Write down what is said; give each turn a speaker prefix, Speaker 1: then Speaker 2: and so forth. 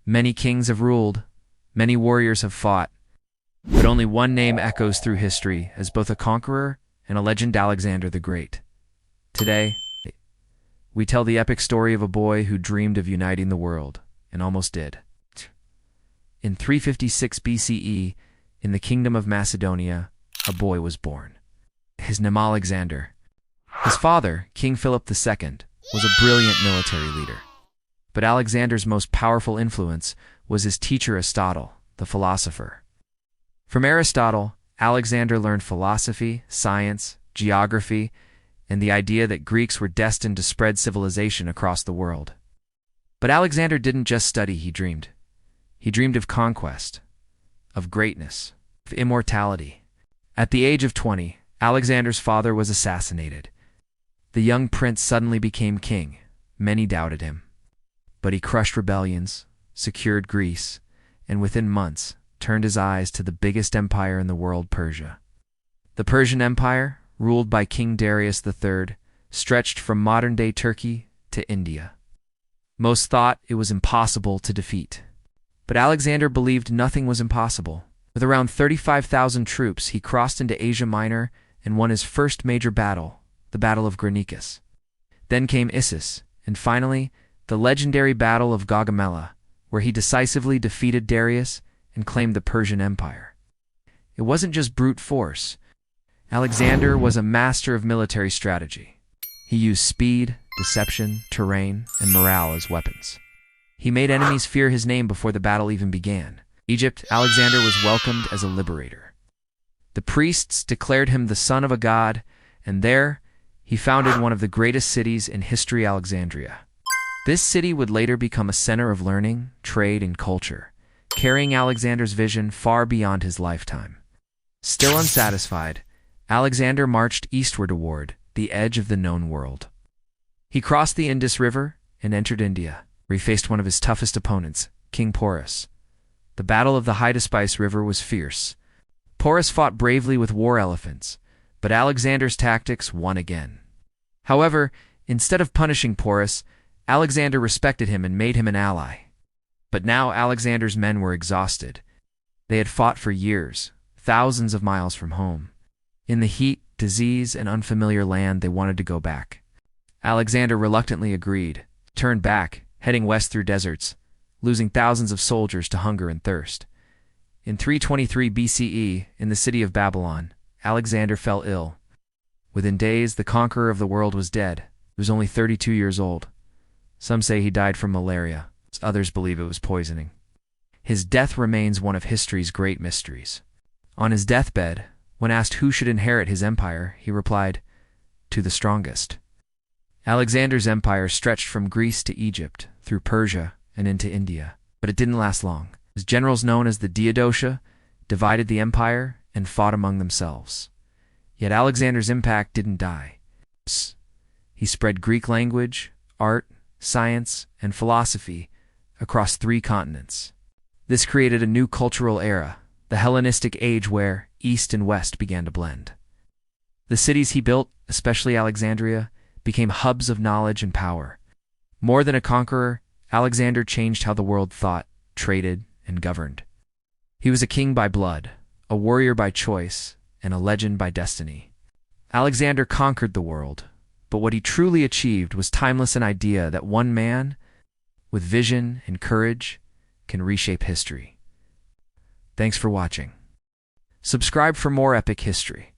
Speaker 1: Many kings have ruled, many warriors have fought, but only one name echoes through history as both a conqueror and a legend: Alexander the Great. Today, we tell the epic story of a boy who dreamed of uniting the world, and almost did. In 356 BCE, in the kingdom of Macedonia, a boy was born. His name Alexander. His father, King Philip II, was a brilliant military leader. But Alexander's most powerful influence was his teacher Aristotle, the philosopher. From Aristotle, Alexander learned philosophy, science, geography, and the idea that Greeks were destined to spread civilization across the world. But Alexander didn't just study, he dreamed. He dreamed of conquest, of greatness, of immortality. At the age of 20, Alexander's father was assassinated. The young prince suddenly became king. Many doubted him. But he crushed rebellions, secured Greece, and within months turned his eyes to the biggest empire in the world, Persia. The Persian Empire, ruled by King Darius III, stretched from modern-day Turkey to India. Most thought it was impossible to defeat. But Alexander believed nothing was impossible. With around 35,000 troops, he crossed into Asia Minor and won his first major battle, the Battle of Gaugamela. Then came Issus, and finally, the legendary Battle of Gaugamela, where he decisively defeated Darius and claimed the Persian Empire. It wasn't just brute force. Alexander was a master of military strategy. He used speed, deception, terrain, and morale as weapons. He made enemies fear his name before the battle even began. Egypt, Alexander was welcomed as a liberator. The priests declared him the son of a god, and there he founded one of the greatest cities in history, Alexandria. This city would later become a center of learning, trade, and culture, carrying Alexander's vision far beyond his lifetime. Still unsatisfied, Alexander marched eastward toward the edge of the known world. He crossed the Indus River and entered India, where he faced one of his toughest opponents, King Porus. The Battle of the Hydaspes River was fierce. Porus fought bravely with war elephants, but Alexander's tactics won again. However, instead of punishing Porus, Alexander respected him and made him an ally. But now Alexander's men were exhausted. They had fought for years, thousands of miles from home. In the heat, disease, and unfamiliar land, they wanted to go back. Alexander reluctantly agreed, turned back, heading west through deserts, losing thousands of soldiers to hunger and thirst. In 323 BCE, in the city of Babylon, Alexander fell ill. Within days, the conqueror of the world was dead. He was only 32 years old. Some say he died from malaria. Others believe it was poisoning. His death remains one of history's great mysteries. On his deathbed, when asked who should inherit his empire, he replied, "To the strongest." Alexander's empire stretched from Greece to Egypt, through Persia, and into India. But it didn't last long. His generals, known as the Diadotia, divided the empire and fought among themselves. Yet Alexander's impact didn't die. He spread Greek language, art, science, and philosophy across 3 continents. This created a new cultural era, the Hellenistic age, where East and West began to blend. The cities he built, especially Alexandria, became hubs of knowledge and power. More than a conqueror, Alexander changed how the world thought, traded, and governed. He was a king by blood, a warrior by choice, and a legend by destiny. Alexander conquered the world, but what he truly achieved was timeless, an idea that one man, with vision and courage, can reshape history. Thanks for watching. Subscribe for more epic history.